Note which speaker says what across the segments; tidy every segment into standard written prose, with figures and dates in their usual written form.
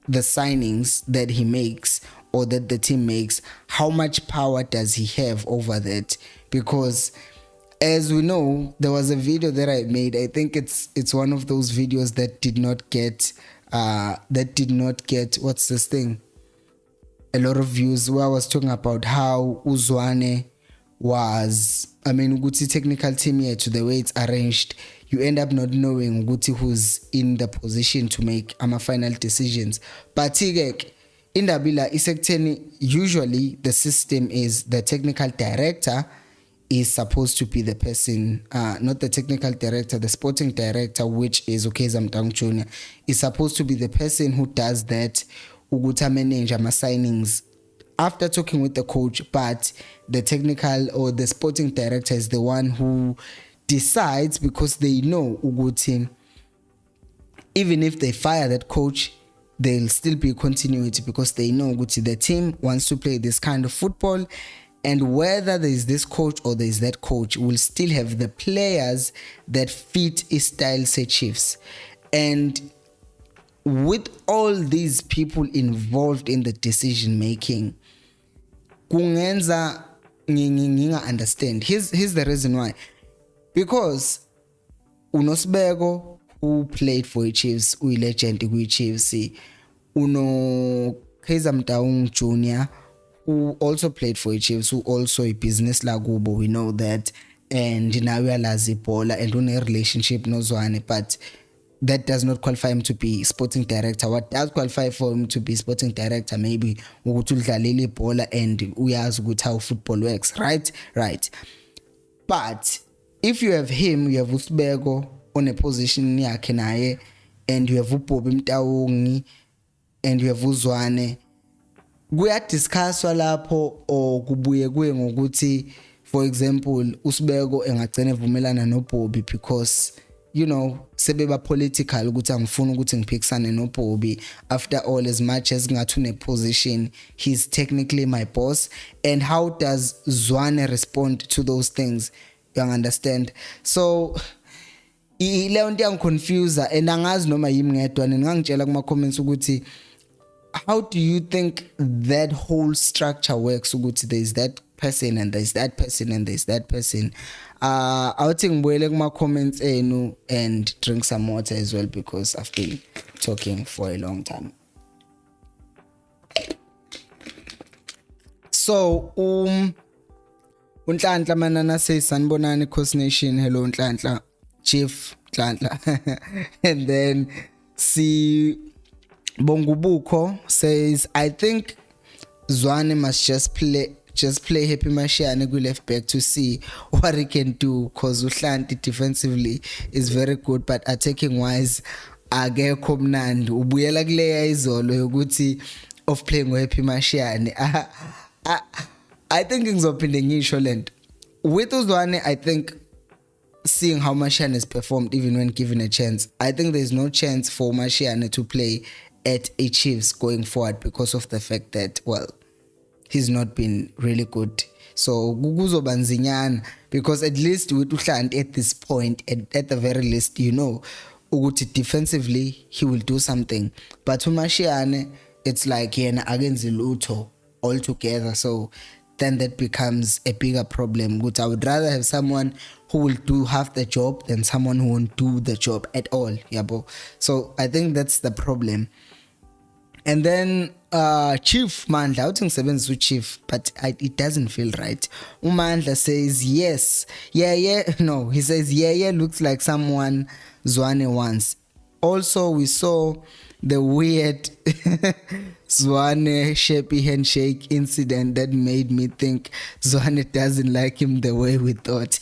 Speaker 1: the signings that he makes or that the team makes, how much power does he have over that? Because as we know, there was a video that I made. I think it's one of those videos that did not get what's this thing? A lot of views, where I was talking about how Zwane was, Uguti technical team here, to the way it's arranged, you end up not knowing Uguti who's in the position to make final decisions. But in Dabila Isekteni, usually the system is the technical director is supposed to be the person, not the technical director, the sporting director, which is Kaizer Jr., is supposed to be the person who does that, Uguta manage signings after talking with the coach, but the technical or the sporting director is the one who decides, because they know Uguti, even if they fire that coach, there'll still be continuity, because they know Uguti, the team wants to play this kind of football, and whether there is this coach or there is that coach, will still have the players that fit his style, say Chiefs. And with all these people involved in the decision making, kungenza nginga understand. Here's the reason why. Because Unosbego, who played for the Chiefs, who legend with Chiefs, Uno Kaizer Jr., who also played for the Chiefs, who also a business lagubo, we know that, and now we are Lazipola and on a relationship no Zwane, but that does not qualify him to be sporting director. What does qualify for him to be sporting director? Maybe ukudlalela ibhola and uyazi ukuthi how football works, right? But if you have him, you have Usbego on a position yakhe naye, and you have uBobby Mtaungi, and you have uZwane, kuyadiscusswa lapho or kubuye kuye ngokuthi, for example, Usbego engagcina evumelana noBobby because sebeba political ukuthi angifuni ukuthi ngiphikisane noBobby. After all, as much as ngathi une position, he's technically my boss. And how does Zwane respond to those things? You understand? So leyo nto yangiconfuse, and angazi noma yimi ngedwa, ngangitshela kuma comments ukuthi, how do you think that whole structure works? Ukuthi there's that person and there's that person and there's that person. I think ngibuyele kuma comments enu and drink some water as well, because I've been talking for a long time. So Unhlanhla manana says sanibonani Coast Nation. Hello Unhlanhla, Chief Unhlanhla. And then Bongubuko says, I think Zwane must just play Happy Mashiane ku left back to see what he can do, because Uhlanti defensively is very good, but attacking wise akekho mnandi. Ubuyela kuleya izolo yokuthi of playing Happy Mashiane. I think ngizophinde ngisho lento with Zwane. I think seeing how Mashiane has performed, even when given a chance, I think there's no chance for Mashiane to play at a Chiefs going forward, because of the fact that, well, he's not been really good. So kuzoba nzinyana, because at least with Uhlanti at this point, at the very least, ukuthi defensively he will do something. But Mashiane, it's like yena akenzi lutho altogether. So then that becomes a bigger problem. I would rather have someone who will do half the job than someone who won't do the job at all. Yabo. So I think that's the problem. And then Chief Mandla, I think seven Chief, but it doesn't feel right. Umandla says yes. No, he says yeah, looks like someone Zwane wants. Also, we saw the weird Zwane Sheppy handshake incident that made me think Zwane doesn't like him the way we thought.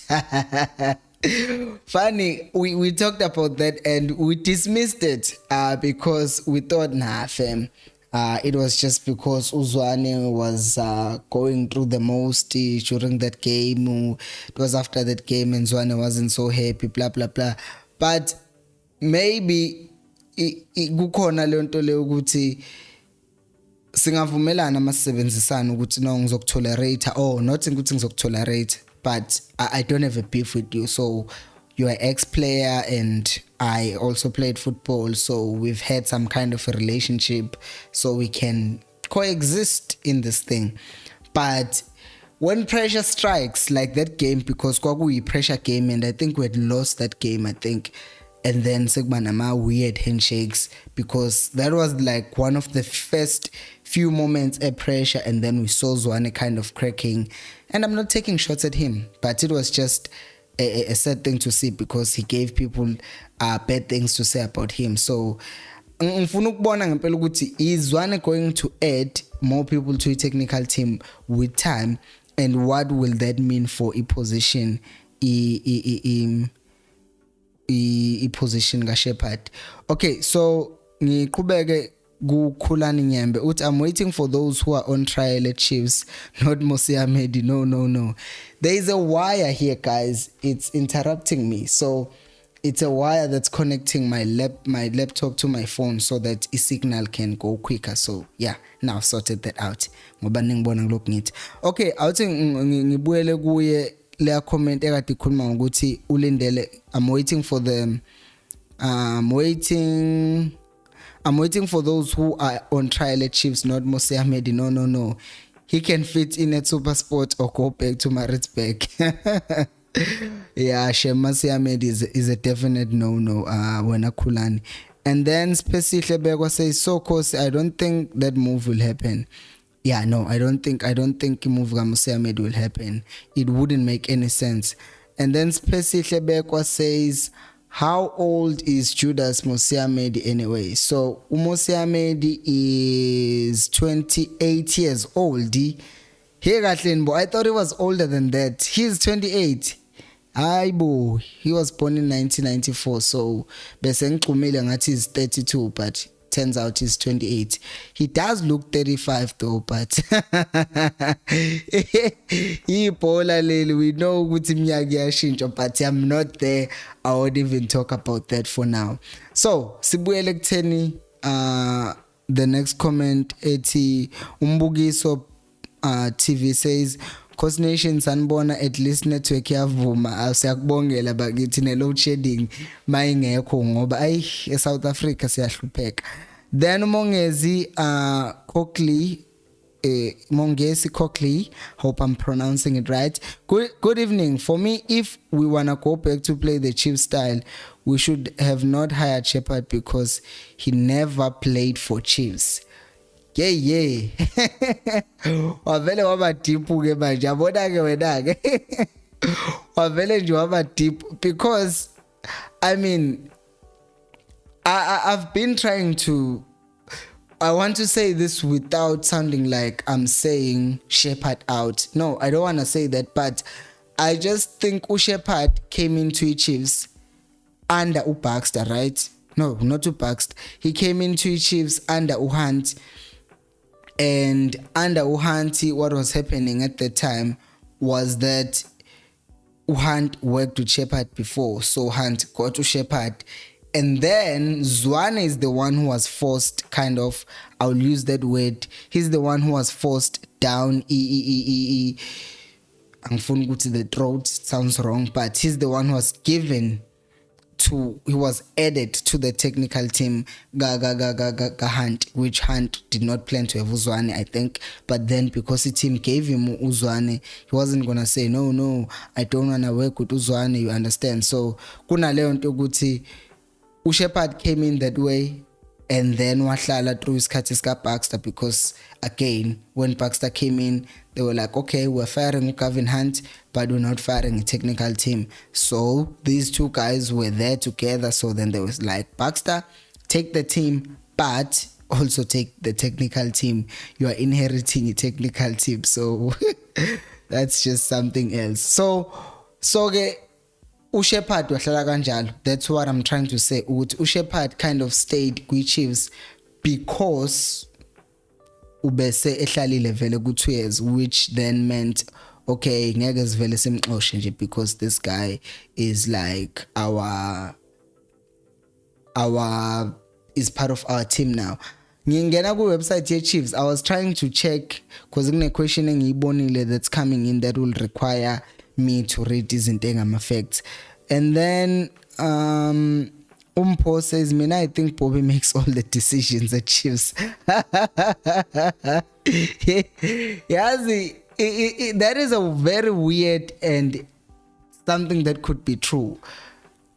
Speaker 1: Funny, we talked about that and we dismissed it because we thought, nah, fam, it was just because Zwane was going through the most during that game. It was after that game and Zwane wasn't so happy, blah, blah, blah. But maybe kukhona le nto le ukuthi singavumelana masebenzisana ukuthi no ngizokutolerate, or not ukuthi ngizokutolerate, but I don't have a beef with you, so you're an ex-player and I also played football, so we've had some kind of a relationship, so we can coexist in this thing. But when pressure strikes, like that game, because kwaku pressure game, and I think we had lost that game, I think. And then Segbanama weird handshakes, because that was like one of the first few moments at pressure, and then we saw Zwane kind of cracking. And I'm not taking shots at him, but it was just a sad thing to see, because he gave people bad things to say about him. So ngifuna ukubona ngempela ukuthi is Zwane going to add more people to a technical team with time, and what will that mean for a position i-position ka-Shepherd. Okay, so ngiqhubeke kukhulani Nyembe uthi I'm waiting for those who are on trial at Chiefs, not Moseamedi. No, there is a wire here, guys. It's interrupting me, so it's a wire that's connecting my laptop to my phone so that a signal can go quicker. So yeah, now sorted that out. Ngoba ningibona ngilokhu ngithi okay, awuthi ngibuyele kuye leya comment ekade ikhuluma ngokuthi ulindele I'm waiting for those who are on trial at Chiefs, not Moseamedi. No, he can fit in at SuperSport or go back to Maritzburg. Yeah, Moseamedi is a definite no wena Khulani. And then Spesihle Begwa says, so cause I don't think that move will happen. Yeah, no, I don't think move ga Moseamedi will happen. It wouldn't make any sense. And then Spesihle Begwa says, how old is Judas Moseamedi anyway? So Moseamedi is 28 years old. Hey Gatlin, I thought he was older than that. He's 28. Aibo, he was born in 1994, so bese ngiqhumile ngathi he's 32, but turns out he's 28. He does look 35 though, but ibhola leli, we know ukuthi iminyaka iyashintsha, but I'm not there. I won't even talk about that for now. So sibuyele kutheni the next comment ethi umbukiso TV says Cause Nation sanibona at least network yavuma siyakubongela bakithi ne load shedding mayingekho ngoba ayi eSouth Africa siyahlupheka. Then Mongezi Mongezi Coakley, hope I'm pronouncing it right. Good evening. For me, if we wanna go back to play the Chiefs style, we should have not hired Shepherd because he never played for Chiefs. Yeah. Wavele waba deep ke manje yabona ke wena ke. Wavele nje waba deep because I mean I've been trying to, I want to say this without sounding like I'm saying Shepherd out. No, I don't want to say that, but I just think Shepherd came into Chiefs under Baxter, right? No, not Baxter. He came into Chiefs under Hunt. And under Uhanti, what was happening at the time was that Hunt worked with Shepherd before, so Hunt got to Shepherd, and then Zwane is the one who was forced, kind of, I'll use that word, he's the one who was forced down I'm going to the throat, it sounds wrong, but he's the one who was given to, he was added to the technical team Hunt, which Hunt did not plan to have Zwane, I think, but then because the team gave him Zwane, he wasn't gonna say no, I don't wanna work with Zwane, you understand. So kuna leo nto ukuthi Shepherd came in that way, and then wahlala through isikhathi sika Baxter, because again when Baxter came in they were like, okay, we're firing Gavin Hunt, but we're not firing a technical team. So these two guys were there together. So then there was like, Baxter, take the team, but also take the technical team. You are inheriting a technical team. So that's just something else. So Shepherd wahlala kanjalo. That's what I'm trying to say. Shepherd kind of stayed with Chiefs because ubese ehlalile vele ku 2 years, which then meant okay ngeke sivele simxoshe nje because this guy is like our is part of our team now. Ngingena ku website ye Chiefs, I was trying to check because kune question engiyibonile that's coming in that will require me to read izinto engama facts. And then Umpo says, Mina, I think Bobby makes all the decisions at Chiefs. Yazi, that is a very weird and something that could be true.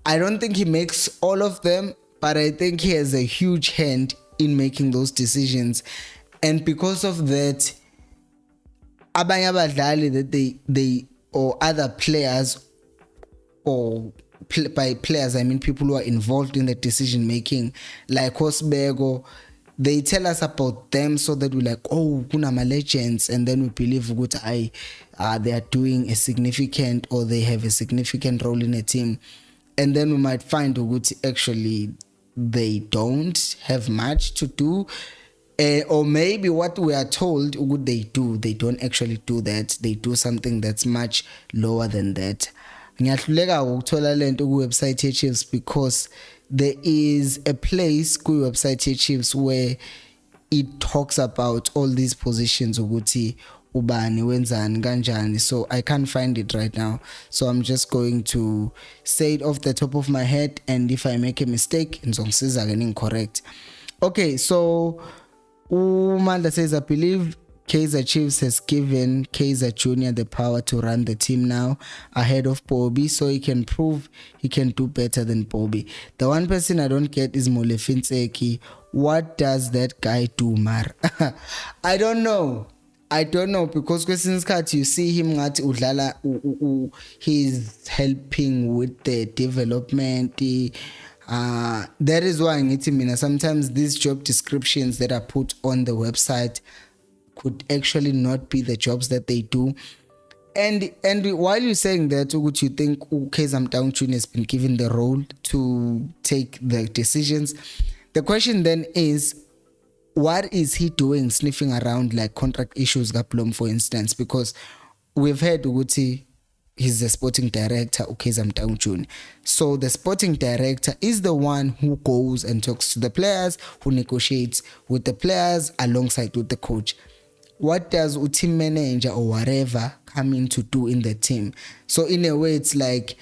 Speaker 1: I don't think he makes all of them, but I think he has a huge hand in making those decisions. And because of that, abanye abadlali that they or other players, or by players I mean people who are involved in the decision making, like Osbego, they tell us about them so that we're like, oh, kunama legends, and then we believe that they are doing a significant, or they have a significant role in a team. And then we might find that actually they don't have much to do, or maybe what we are told they do, they don't actually do that. They do something that's much lower than that. Ngiyahluleka ukuthola lento ku website ye Chiefs, because there is a place ku website ye Chiefs where it talks about all these positions ukuthi ubani wenzani kanjani. So I can't find it right now, so I'm just going to say it off the top of my head, and if I make a mistake ngizongisiza ke incorrect. Okay, so Umanda says, I believe Kaizer Chiefs has given Kaizer Jr. the power to run the team now ahead of Bobby, so he can prove he can do better than Bobby. The one person I don't get is Molefinseki. What does that guy do, Mar? I don't know, because kwesinye isikhathi you see him ngathi udlala he's helping with the development. That is why ngithi mina sometimes these job descriptions that are put on the website could actually not be the jobs that they do. And while you're saying that, would you think Kaizer Motaung has been given the role to take the decisions? The question then is, what is he doing sniffing around like contract issues, Gaplom, for instance? Because we've heard Uguti, he's the sporting director, Kaizer Motaung. So the sporting director is the one who goes and talks to the players, who negotiates with the players alongside with the coach. What does a team manager or whatever come in to do in the team? So in a way, it's like,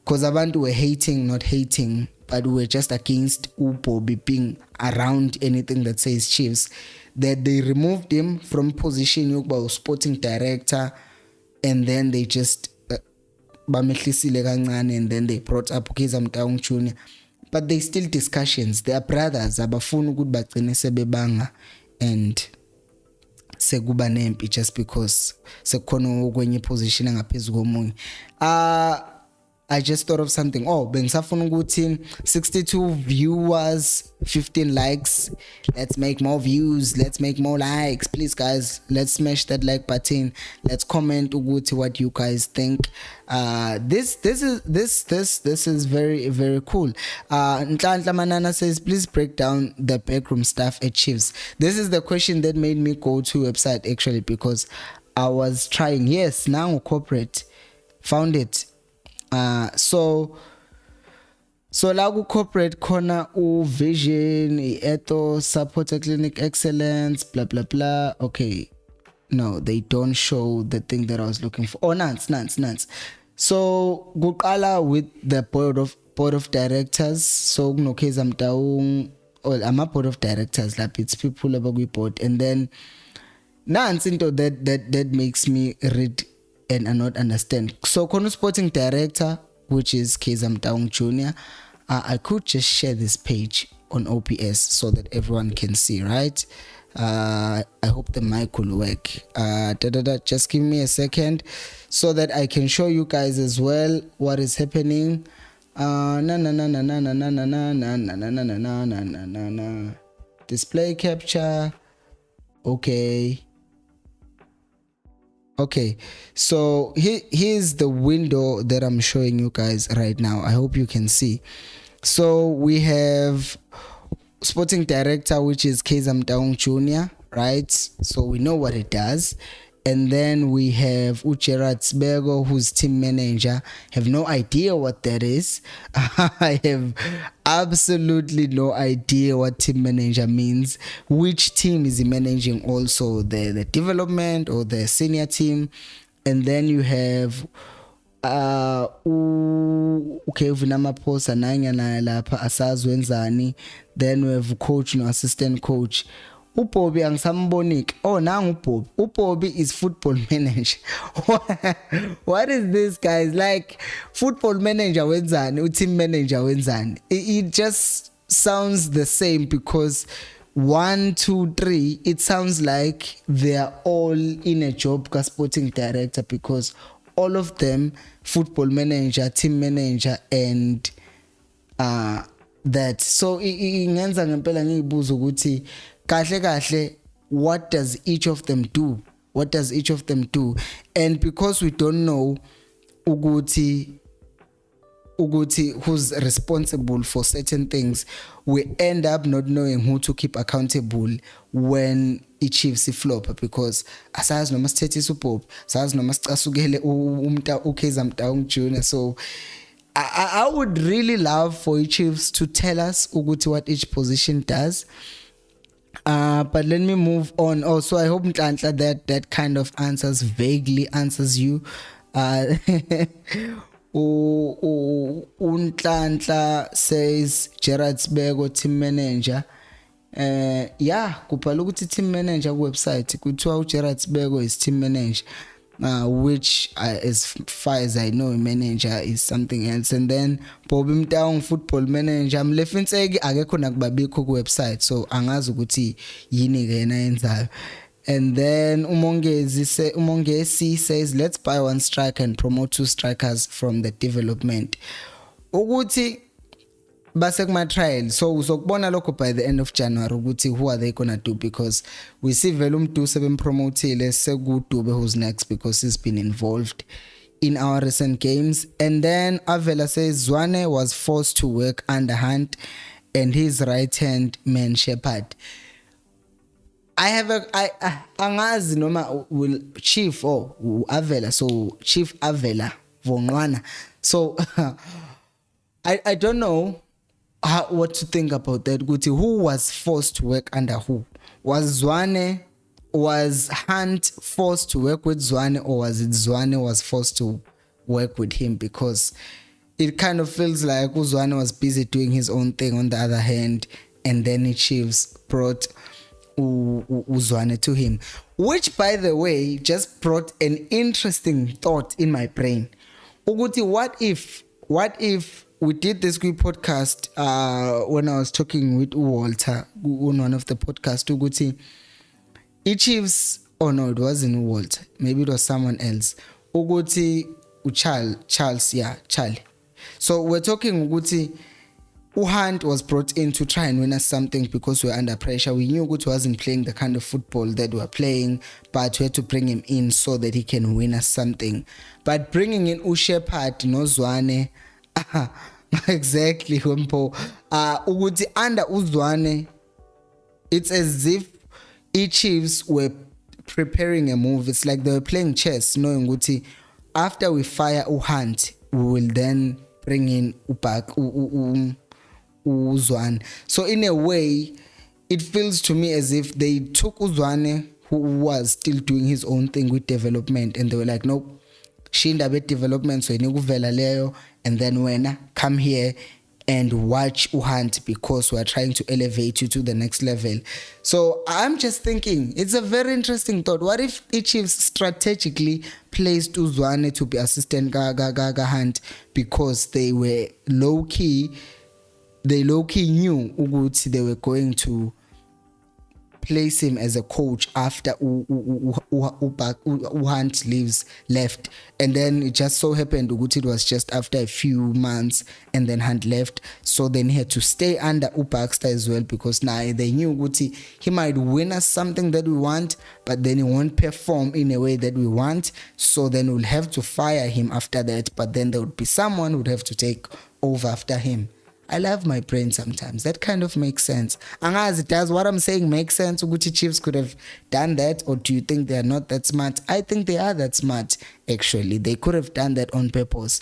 Speaker 1: because abantu were hating, not hating, but we were just against Bobby being around anything that says Chiefs, that they removed him from position of sporting director, and then they just and then they brought up Kaizer Motaung Jr. But they still discussions. They are brothers. Abafuna ukuthi bagcine sebebanga and sekuba nempi just because sekukhona kwenye position engaphezulu komunye. I just thought of something. Bengisafuna ukuthi 62 viewers, 15 likes. Let's make more views. Let's make more likes. Please, guys, let's smash that like button. Let's comment ukuthi what you guys think. This is very, very cool. Nhlanhla Manana says, please break down the backroom staff at Chiefs. This is the question that made me go to website actually, because I was trying. Yes, now corporate found it. So la ku corporate khona u vision, ethos, support clinic excellence, blah blah blah. Okay, no, they don't show the thing that I was looking for. Nance. So kuqala with the board of directors. So kuno Kaizer Motaung, I'm a board of directors, like it's people abakwi board, and then nance into that makes me read and I not understand. So Kono sporting director, which is Kaizer Motaung Jr. I could just share this page on OPS so that everyone can see, right? I hope the mic will work. Just give me a second so that I can show you guys as well what is happening. Display capture. Okay, so here's the window that I'm showing you guys right now. I hope you can see. So we have sporting director, which is Kaizer Motaung Jr., right? So we know what it does. And then we have Gerard Sbego, who's team manager. Have no idea what that is. I have absolutely no idea what team manager means. Which team is he managing also? The development or the senior team? And then you have okay uvina amaphosa nanyana lapha asazi wenzani, then we have coach no assistant coach. uBobby angisamboniki. Oh, nangu uBobby. uBobby is football manager. What is this, guys? Like, football manager wenzani, team manager wenzani. It just sounds the same because 1, 2, 3, it sounds like they are all in a job ka sporting director, because all of them football manager, team manager, and that. So ingenza ngempela ngiyibuza ukuthi kahle kahle, what does each of them do? And because we don't know ukuthi who's responsible for certain things, we end up not knowing who to keep accountable when iChiefs flop, because asazi noma sithethisa uBobby, asazi noma sicasukele uKaizer Motaung Junior. So I would really love for iChiefs to tell us ukuthi what each position does. But let me move on. Also, I hope Ntlantla that kind of vaguely answers you. Untlantla says Gerard Sbego team manager. Yeah, kubhala ukuthi team manager ku website kuthiwa Gerard Sbego is team manager, which as far as I know, manager is something else. And then Bobby Motaung football manager, mlefinseki akekho nakubabikho ku website, so angazi ukuthi yini ke yena yenzayo. And then Umongezi says let's buy 1 striker and promote 2 strikers from the development. Ukuthi base kuma trial, so uzokubona lokho by the end of January ukuthi who are they gonna do, because we see vele umdu sebempromotile sekudube who's next, because he's been involved in our recent games. And then Avela says Zwane was forced to work under Hunt and his right hand man Shepherd. I angazi noma will Chief or Avela, so Chief Avela Vonwana. So I don't know what to think about that. Who was forced to work under who? Was Hunt forced to work with Zwane, or was it Zwane was forced to work with him? Because it kind of feels like Zwane was busy doing his own thing on the other hand, and then the Chiefs brought Zwane to him, which by the way just brought an interesting thought in my brain. What if we did this quick podcast when I was talking with Walter on one of the podcasts, Chiefs, oh no, it wasn't Walter, maybe it was someone else, Charles, yeah, Charlie. So we're talking Hunt was brought in to try and win us something because we were under pressure. We knew Gut wasn't playing the kind of football that we were playing, but we had to bring him in so that he can win us something. But bringing in Shepherd, no Zwane, exactly, Wempo. Under Zwane, it's as if Chiefs were preparing a move. It's like they were playing chess, knowing Guti, after we fire Hunt, we will then bring in Zwane. So in a way, it feels to me as if they took Zwane, who was still doing his own thing with development, and they were like, nope, shinda bet development, so iniguvela leyo, and then when come here and watch Hunt, because we are trying to elevate you to the next level. So I'm just thinking, it's a very interesting thought. What if Chiefs strategically placed Zwane to be assistant Gaga Hunt, because they were low-key knew ukuthi they were going to place him as a coach after Hunt left, and then it just so happened ukuthi it was just after a few months and then Hunt left, so then he had to stay under Baxter as well, because now they knew ukuthi he might win us something that we want, but then he won't perform in a way that we want, so then we'll have to fire him after that, but then there would be someone who would have to take over after him. I love my brain sometimes. That kind of makes sense. Angazi, does what I'm saying make sense? Uguti Chiefs could have done that, or do you think they are not that smart? I think they are that smart, actually. They could have done that on purpose.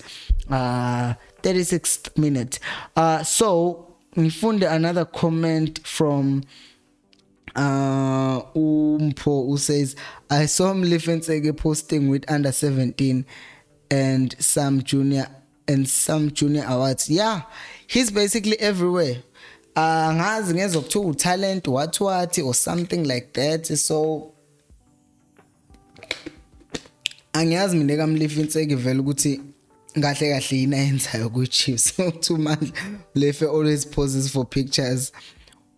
Speaker 1: 36th minute. So, nifunde another comment from Umpo, who says, I saw Mlifensege posting with under 17 and some junior awards. Yeah, he's basically everywhere. Ngazi ngezokuthiwa talent what or something like that. So angiyazi mina kamlifinseki vele ukuthi kahle kahle yini ayenzayo ku Chiefs. Too much. Lefe always poses for pictures.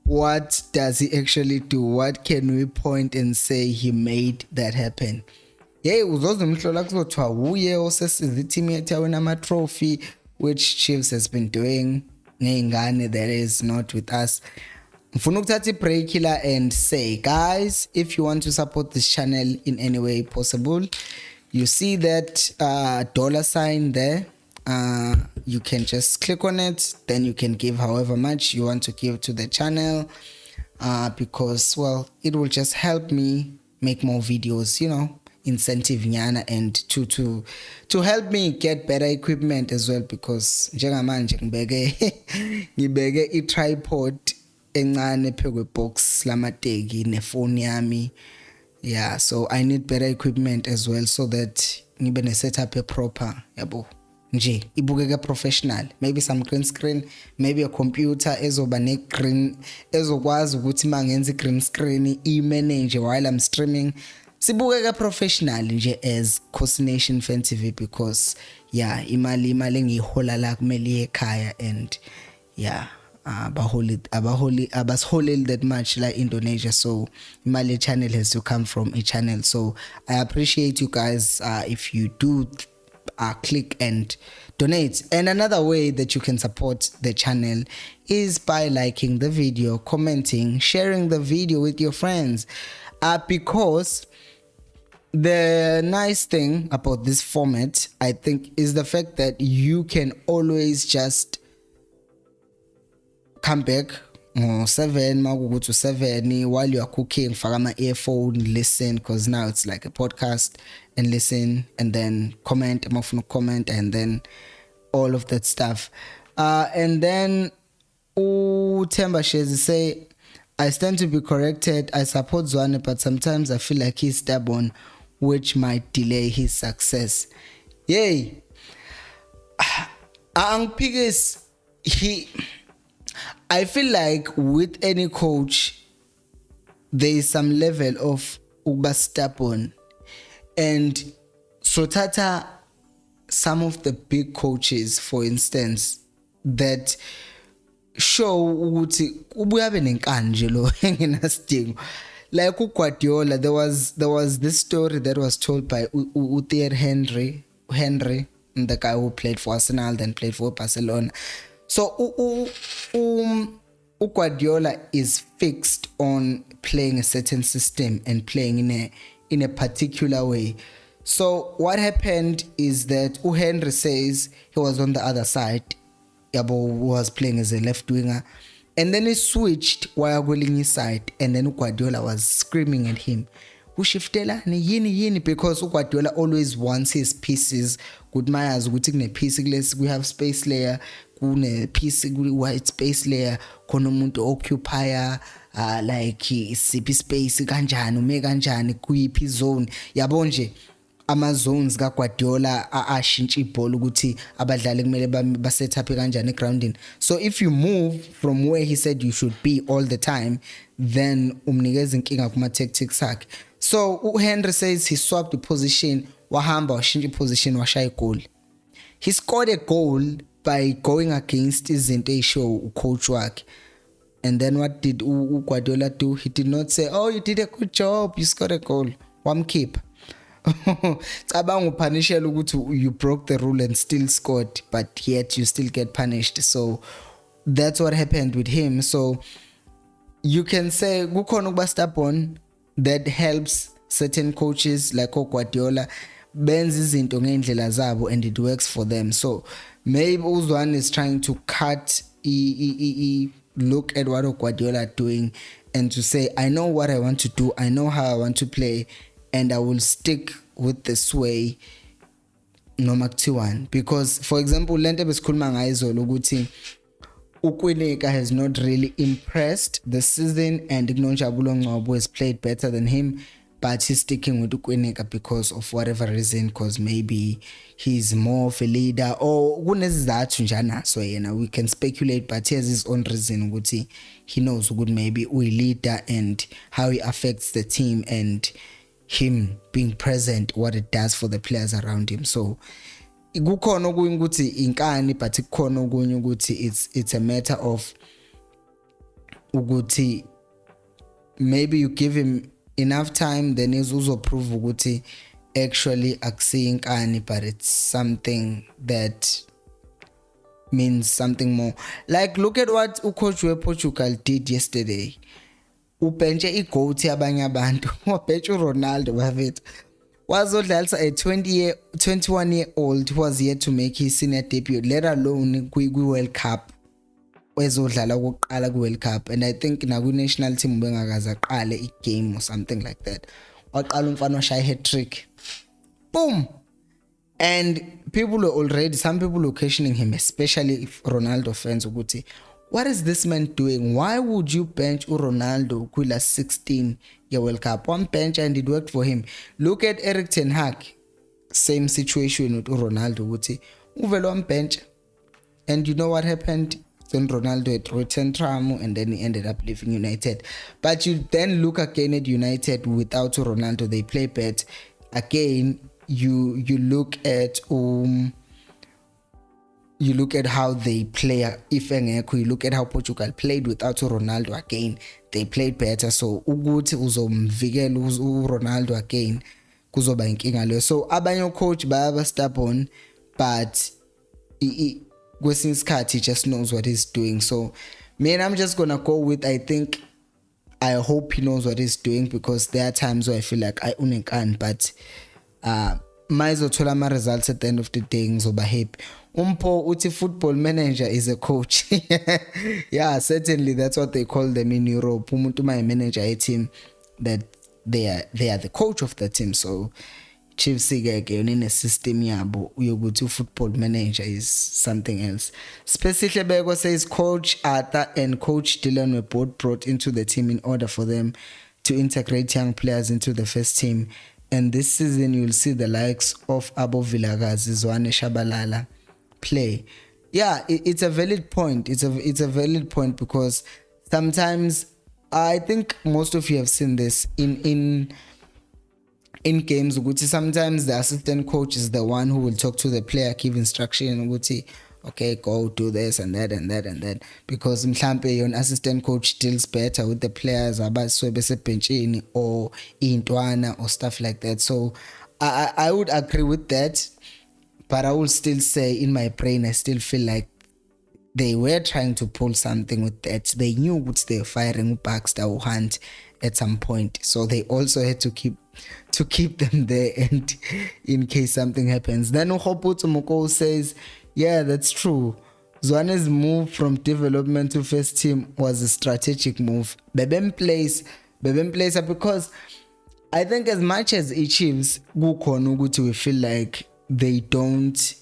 Speaker 1: What does he actually do? What can we point and say he made that happen? Yeah, uzozimhlola kuzothiwa uye osesiza i-team yethu yawina ama-trophy, which Chiefs has been doing ngey'ngane that is not with us. Ngifuna ukuthatha i-break la and say, guys, if you want to support this channel in any way possible, you see that $sign there. You can just click on it, then you can give however much you want to give to the channel, because, well, it will just help me make more videos, you know, incentive nyana, and to help me get better equipment as well, because njengamanje ngibeke i-tripod encane phezu box lamateki nefone yami. Yeah, so I need better equipment as well, so that ngibe ne setup proper, yabo, nje ibukeke professional. Maybe some green screen, maybe a computer ezoba ne green, ezokwazi ukuthi mangenza green screen i-manage while I'm streaming, sibukeke professional nje as Cocination Fan TV, because yeah, imali engiyihola la kumele ekhaya, and yeah, abasiholeli that much like Indonesia, so imali channel has to come from a channel. So I appreciate you guys if you do click and donate. And another way that you can support the channel is by liking the video, commenting, sharing the video with your friends, because the nice thing about this format, I think, is the fact that you can always just come back 7 makugu to 7 while you are cooking, faka ama earphone, listen, because now it's like a podcast, and listen, and then comment, and then all of that stuff. And then Temba Shezi say, I stand to be corrected. I support Zwane, but sometimes I feel like he's stubborn, which might delay his success. Yay. I feel like with any coach, there is some level of uba stubborn. And so Tata, some of the big coaches, for instance, that show ukuthi ubuya benenkanje lo engenasidingo. Like uGuardiola, there was this story that was told by Thierry Henry, the guy who played for Arsenal, then played for Barcelona. So Guardiola is fixed on playing a certain system and playing in a particular way. So what happened is that Henry says he was on the other side, Yabo was playing as a left winger, and then he switched while going his side, and then Guardiola was screaming at him, ushiftela yini, because Guardiola always wants his pieces. Good mayas piece, we have space layer, kune piece white space layer, kono umuntu occupier, like siphi space kanjani, ume kanjani kuyiphi zone, yabo nje ama zones ka Guardiola ashintsha ibhola ukuthi abadlali kumele ba set up kanjani egroundini. So if you move from where he said you should be all the time, then umnikeza inkinga kuma tactics akhe. So Henry says he swapped the position, wahamba washintsha position, washaya goal. He scored a goal by going against izinto eyisho coach wakhe. And then what did Guardiola do? He did not say, "Oh, you did a good job, you scored a goal." Wamkeep. You broke the rule and still scored, but yet you still get punished. So that's what happened with him. So you can say stubborn, that helps certain coaches like Guardiola benza izinto ngendlela zabo and it works for them. So maybe Zwane is trying to cut look at what Guardiola doing and to say, I know what I want to do, I know how I want to play, and I will stick with this way noma kuthiwani. Because for example, lento besikhuluma ngayizolo ukuthi uKwinika has not really impressed this season, and Nonjabulo Ngcobo has played better than him. but he's sticking with Ukweneka because of whatever reason, because maybe he's more of a leader or so we can speculate, but he has his own reason. He knows good maybe we leader and how he affects the team and him being present, what it does for the players around him. So kukhona okunye ukuthi inkani, but kukhona okunye ukuthi it's a matter of ukuthi maybe you give him enough time, then he's also prove ukuthi actually akusiyo inkani, but it's something that means something more. Like look at what ucoach wePortugal did yesterday. Ubenche igoat yabanye abantu, wabenche uRonaldo bafethu. Wazodlalisa a 21-year-old who was yet to make his senior debut, let alone kwi-World Cup. Wezodlala okokuqala ku-World Cup, and I think naku-national team bengakaze aqale i-game or something like that. Waqala umfana washaya hat-trick. Boom! And some people were questioning him, especially if Ronaldo fans, ukuthi, what is this man doing? Why would you bench Ronaldo kula 16-year World Cup? One bench and it worked for him. Look at Erik ten Hag. Same situation with Ronaldo. Uvelo one bench. And you know what happened? Then Ronaldo had returned tram and then he ended up leaving United. But you then look again at United without Ronaldo. They play better. Again, you look at how they play. You look at how Portugal played without Ronaldo again. They played better. So ukuthi uzomvikela uRonaldo again kuzoba inkinga leyo. So abanye coach bayaba stubborn, but kwesinye isikhathi he just knows what he's doing. So I'm just gonna go with I hope he knows what he's doing, because there are times where I feel like I unenkani, but mayizothola ama results at the end of the day ngizoba happy. Uthi football manager is a coach. Yeah, certainly that's what they call them in Europe. Umuntu manager a team, that they are the coach of the team. So Chiefs in a system yabo uyokuthi football manager is something else. Specifically Bego says Coach Arthur and Coach Dylan were both brought into the team in order for them to integrate young players into the first team. And this season you'll see the likes of Abo Vilakazi, Zwane, Shabalala play. Yeah, it's a valid point. It's a valid point, because sometimes I think most of you have seen this in games. Sometimes the assistant coach is the one who will talk to the player, give instruction, okay, go do this and that and that and that, because mhlampe your assistant coach deals better with the players benchini or intwana or stuff like that. So I would agree with that, but I will still say in my brain I still feel like they were trying to pull something with that. They knew what they were firing Baxter or Hunt at some point, so they also had to keep them there, and in case something happens. Then Uhoputo Moko says, yeah, that's true. Zwane's move from development to first team was a strategic move. Beben plays because I think as much as it Chiefs we feel like they don't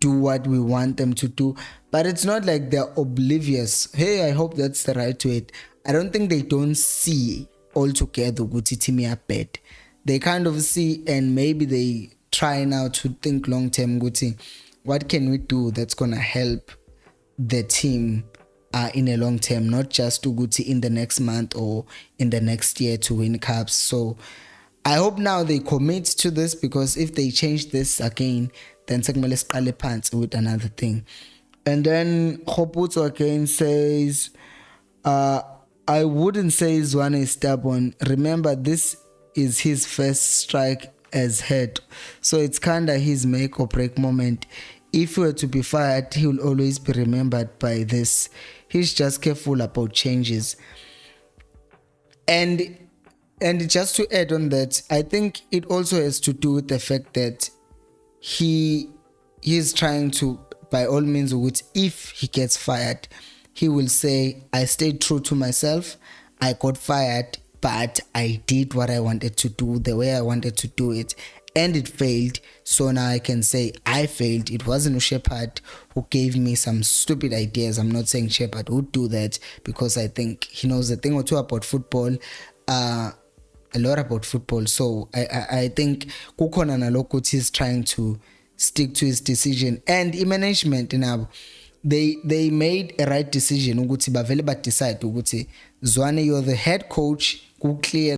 Speaker 1: do what we want them to do, but it's not like they're oblivious. Hey, I hope that's the right word. I don't think they don't see altogether ukuthi team are bad. They kind of see, and maybe they try now to think long term ukuthi what can we do that's gonna help the team in a long term, not just to go in the next month or in the next year to win cups. So I hope now they commit to this, because if they change this again, then sekumele siqale phansi with another thing. And then Hoputo again says, I wouldn't say Zwane is stubborn. Remember, this is his first strike as head, so it's kinda his make or break moment. If he were to be fired, he will always be remembered by this. He's just careful about changes. And just to add on that, I think it also has to do with the fact that he is trying to, by all means, if he gets fired, he will say, I stayed true to myself. I got fired, but I did what I wanted to do the way I wanted to do it, and it failed. So now I can say I failed. It wasn't Shepard who gave me some stupid ideas. I'm not saying Shepard would do that, because I think he knows a thing or two about football. a lot about football. So I think kukhona nalokho ukuthi he's trying to stick to his decision, and management nabo they made a right decision ukuthi bavele ba decide ukuthi Zwane, you're the head coach, ku clear